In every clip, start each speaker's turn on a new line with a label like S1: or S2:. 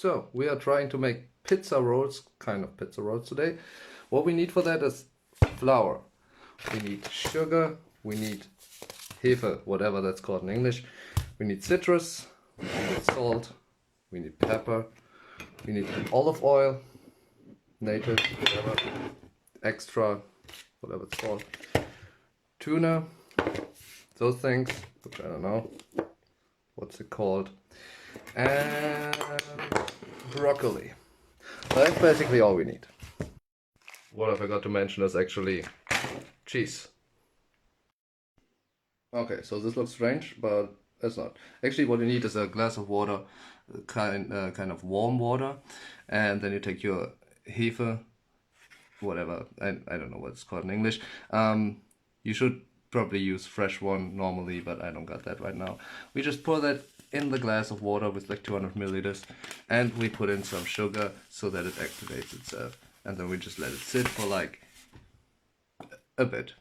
S1: So we are trying to make pizza rolls, kind of pizza rolls today. What we need for that is flour. We need sugar, we need Hefe, whatever that's called in English. We need citrus, we need salt, we need pepper, we need olive oil, native, whatever, extra, whatever it's called, tuna, those things, which I don't know, what's it called, and broccoli. That's basically all we need. What I forgot to mention is actually cheese. Okay, so this looks strange, but it's not. Actually, what you need is a glass of water, kind of warm water, and then you take your Hefe, whatever, I don't know what it's called in English. You should probably use fresh one normally, but I don't got that right now. We just pour that in the glass of water with like 200 milliliters, and we put in some sugar so that it activates itself, and then we just let it sit for like a bit.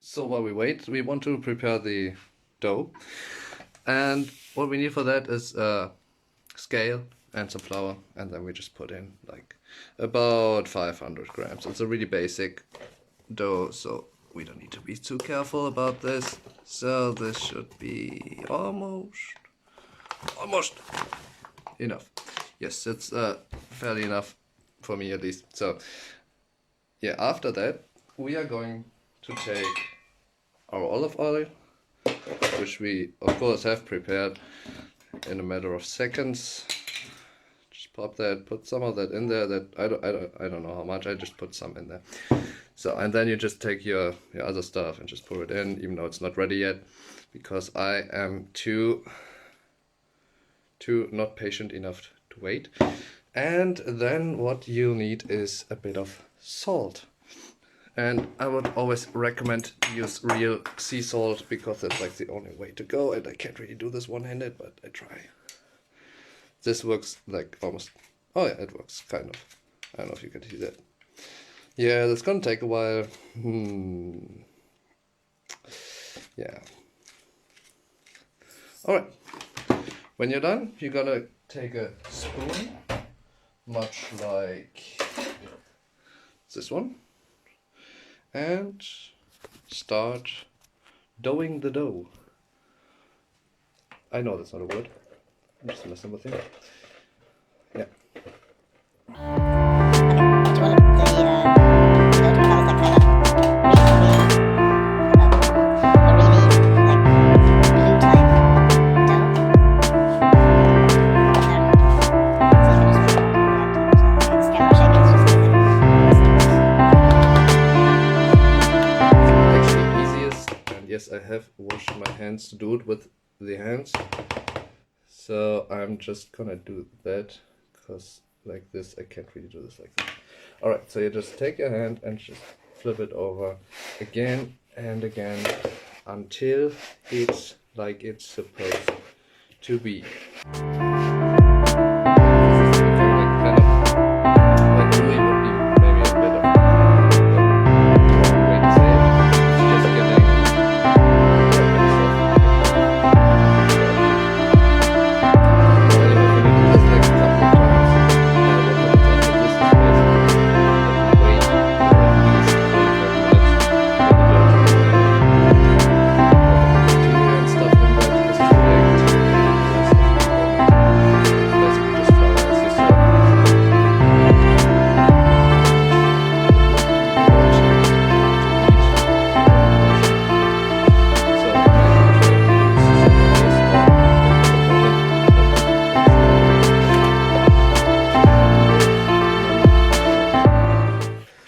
S1: So while we wait, we want to prepare the dough, and what we need for that is a scale and some flour, and then we just put in like about 500 grams. It's a really basic dough, so we don't need to be too careful about this. So this should be almost enough. Yes, it's fairly enough for me at least. So yeah, after that we are going to take our olive oil, which we of course have prepared in a matter of seconds. Just pop that, put some of that in there. That I don't know how much. I just put some in there. So, and then you just take your other stuff and just pour it in, even though it's not ready yet, because I am too not patient enough to wait. And then what you need is a bit of salt. And I would always recommend to use real sea salt, because it's like the only way to go, and I can't really do this one-handed, but I try. This works like almost, oh yeah, it works kind of. I don't know if you can see that. Yeah, that's gonna take a while. Yeah. Alright. When you're done, you're gonna take a spoon, much like this one, and start doughing the dough. I know that's not a word. I'm just messing with it. Yeah. Yes, I have washed my hands to do it with the hands. So I'm just gonna do that, because like this, I can't really do this like that. Alright, so you just take your hand and just flip it over again and again until it's like it's supposed to be.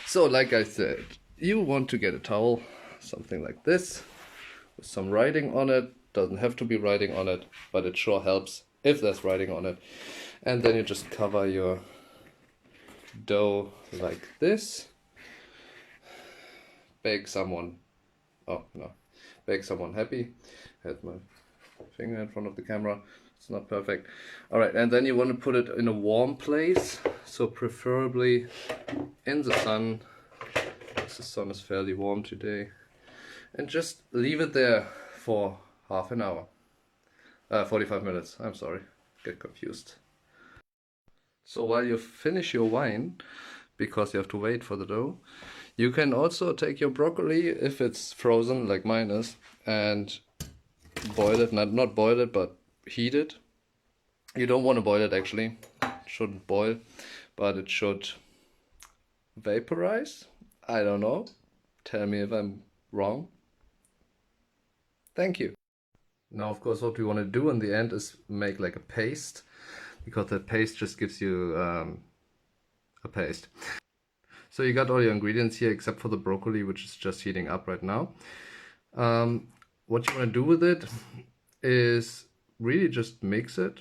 S1: So like I said, you want to get a towel, something like this, with some writing on it. Doesn't have to be writing on it, but it sure helps if there's writing on it. And then you just cover your dough like this. Bake someone, oh no, bake someone happy. I had my finger in front of the camera. It's not perfect. Alright, and then you want to put it in a warm place, so preferably in the sun. The sun is fairly warm today. And just leave it there for half an hour. 45 minutes, I'm sorry, get confused. So while you finish your wine, because you have to wait for the dough, you can also take your broccoli, if it's frozen like mine is, and boil it, not boil it, but heat it. You don't want to boil it actually, it shouldn't boil, but it should vaporize. I don't know, tell me if I'm wrong. Thank you. Now of course what we want to do in the end is make like a paste, because that paste just gives you a paste. So you got all your ingredients here except for the broccoli, which is just heating up right now. What you want to do with it is really just mix it,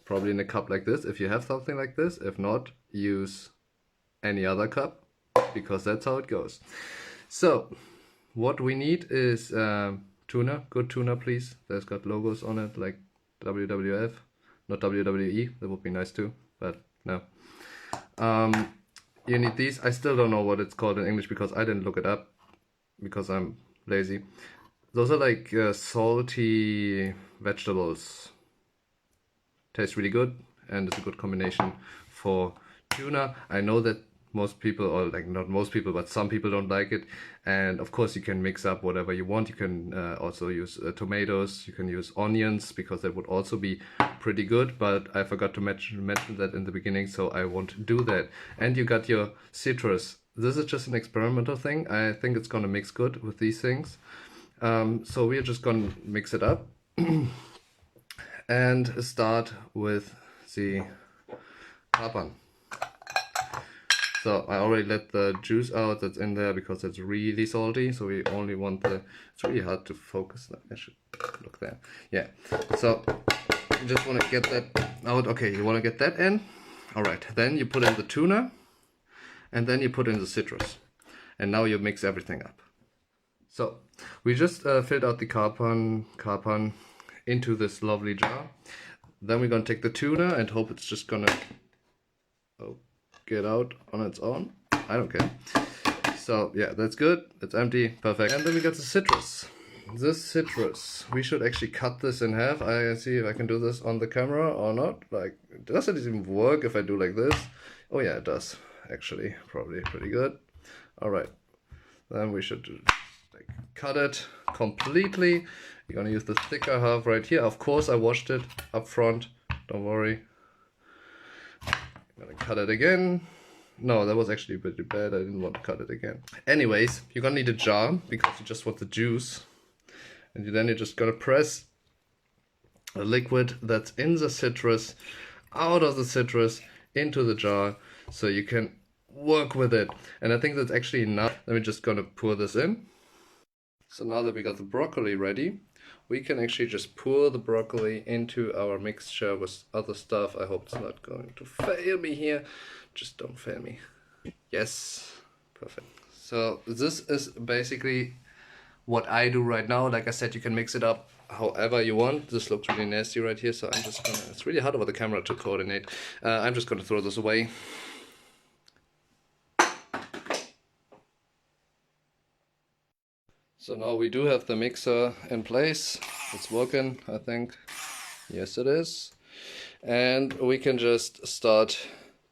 S1: probably in a cup like this if you have something like this. If not, use any other cup, because that's how it goes. So what we need is tuna, good tuna please. There's got logos on it like WWF, not WWE, that would be nice too, but no. You need these. I still don't know what it's called in English because I didn't look it up because I'm lazy. Those are like salty vegetables. Tastes really good and it's a good combination for tuna. I know that most people, or like not most people, but some people don't like it. And of course you can mix up whatever you want. You can also use tomatoes, you can use onions, because that would also be pretty good, but I forgot to mention that in the beginning, so I won't do that. And you got your citrus. This is just an experimental thing. I think it's gonna mix good with these things. So we're just gonna mix it up and start with the kapern. So I already let the juice out that's in there because it's really salty. So we only want the, it's really hard to focus. I should look there. Yeah. So you just want to get that out. Okay, you want to get that in. All right. Then you put in the tuna and then you put in the citrus. And now you mix everything up. So we just filled out the kapern into this lovely jar. Then we're going to take the tuna and hope it's just going to get out on its own. I don't care. So yeah, that's good. It's empty. Perfect. And then we got the citrus. This citrus, we should actually cut this in half. I see if I can do this on the camera or not. Like, does it even work if I do like this? Oh yeah, it does. Actually, probably pretty good. All right. Then we should like cut it completely. You're gonna use the thicker half right here. Of course, I washed it up front. Don't worry. I'm gonna cut it again. No, that was actually pretty bad. I didn't want to cut it again. Anyways, you're gonna need a jar because you just want the juice. And then you're just gonna press a liquid that's in the citrus out of the citrus into the jar so you can work with it. And I think that's actually enough. Then we're just gonna pour this in. So now that we got the broccoli ready, we can actually just pour the broccoli into our mixture with other stuff. I hope it's not going to fail me here. Just don't fail me. Yes, perfect. So this is basically what I do right now. Like I said, you can mix it up however you want. This looks really nasty right here, so I'm just gonna, it's really hard over the camera to coordinate. I'm just gonna throw this away. So now we do have the mixer in place. It's working, I think. Yes, it is. And we can just start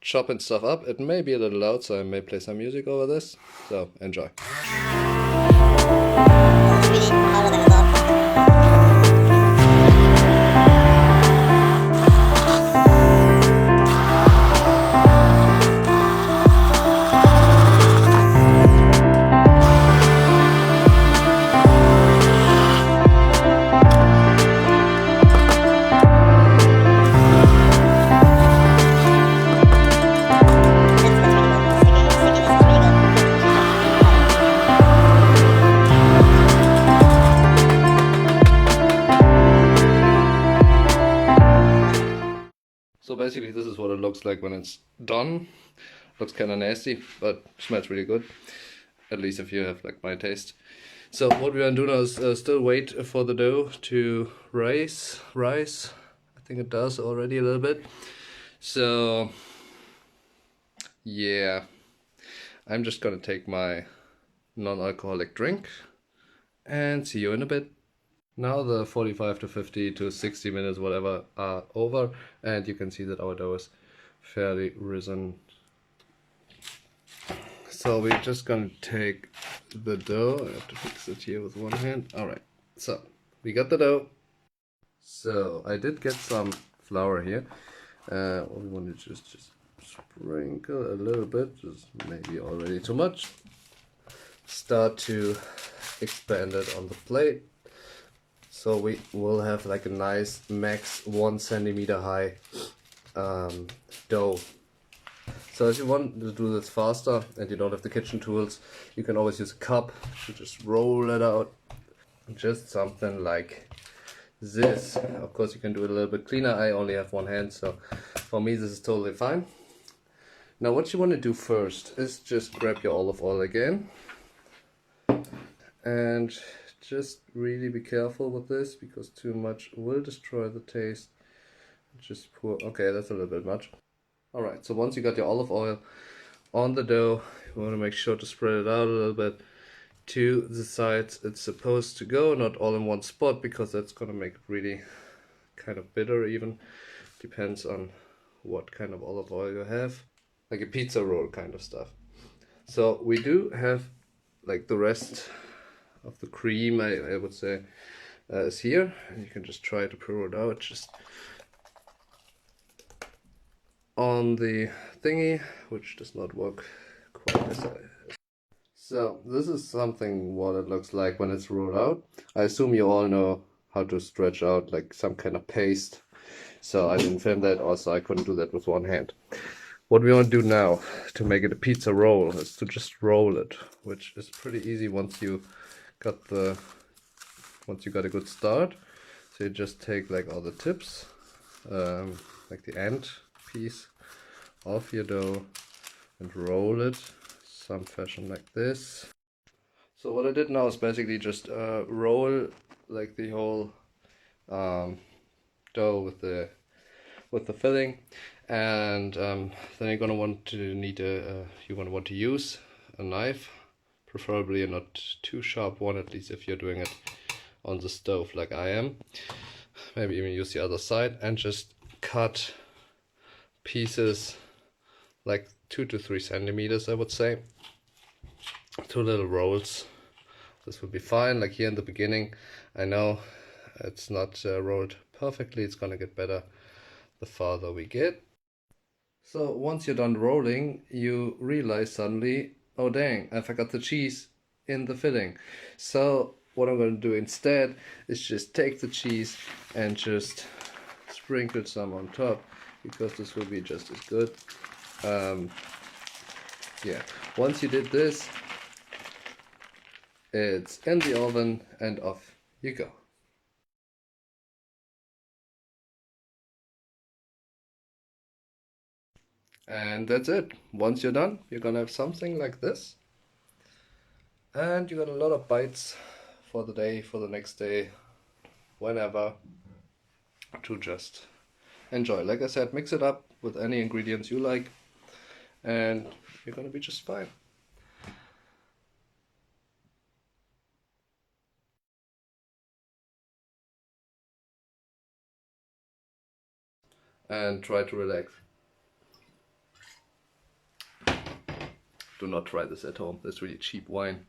S1: chopping stuff up. It may be a little loud, so I may play some music over this. So enjoy. So basically this is what it looks like when it's done. Looks kind of nasty, but smells really good. At least if you have like my taste. So what we're gonna do now is still wait for the dough to rise. I think it does already a little bit. So yeah, I'm just gonna take my non-alcoholic drink and see you in a bit. Now the 45 to 50 to 60 minutes, whatever, are over, and you can see that our dough is fairly risen. So we're just gonna take the dough. I have to fix it here with one hand. Alright, so we got the dough. So I did get some flour here. We want to just sprinkle a little bit, just maybe already too much. Start to expand it on the plate. So we will have like a nice max 1 centimeter high dough. So if you want to do this faster and you don't have the kitchen tools, you can always use a cup to just roll it out. Just something like this. Of course you can do it a little bit cleaner. I only have one hand, so for me this is totally fine. Now what you want to do first is just grab your olive oil again. And just really be careful with this, because too much will destroy the taste. Just pour, okay, that's a little bit much. Alright, so once you got your olive oil on the dough, you want to make sure to spread it out a little bit to the sides it's supposed to go, not all in one spot, because that's going to make it really kind of bitter even. Depends on what kind of olive oil you have. Like a pizza roll kind of stuff. So we do have like the rest of the cream, I would say, is here. And you can just try to pour it out just on the thingy, which does not work quite as I. So this is something what it looks like when it's rolled out. I assume you all know how to stretch out like some kind of paste. So I didn't film that, also I couldn't do that with one hand. What we want to do now to make it a pizza roll is to just roll it, which is pretty easy once you got a good start. So you just take like all the tips, like the end piece of your dough, and roll it some fashion like this. So what I did now is basically just roll like the whole dough with the filling, and then you're gonna want to use a knife, preferably a not too sharp one, at least if you're doing it on the stove like I am. Maybe even use the other side and just cut pieces like 2 to 3 centimeters, I would say. 2 little rolls. This would be fine. Like here in the beginning, I know it's not rolled perfectly. It's gonna get better the farther we get. So once you're done rolling, you realize suddenly, oh dang, I forgot the cheese in the filling. So what I'm going to do instead is just take the cheese and just sprinkle some on top, because this will be just as good. Yeah, once you did this, it's in the oven and off you go. And that's it. Once you're done, you're gonna have something like this. And you got a lot of bites for the day, for the next day, whenever, to just enjoy. Like I said, mix it up with any ingredients you like, and you're gonna be just fine. And try to relax. Do not try this at home. That's really cheap wine.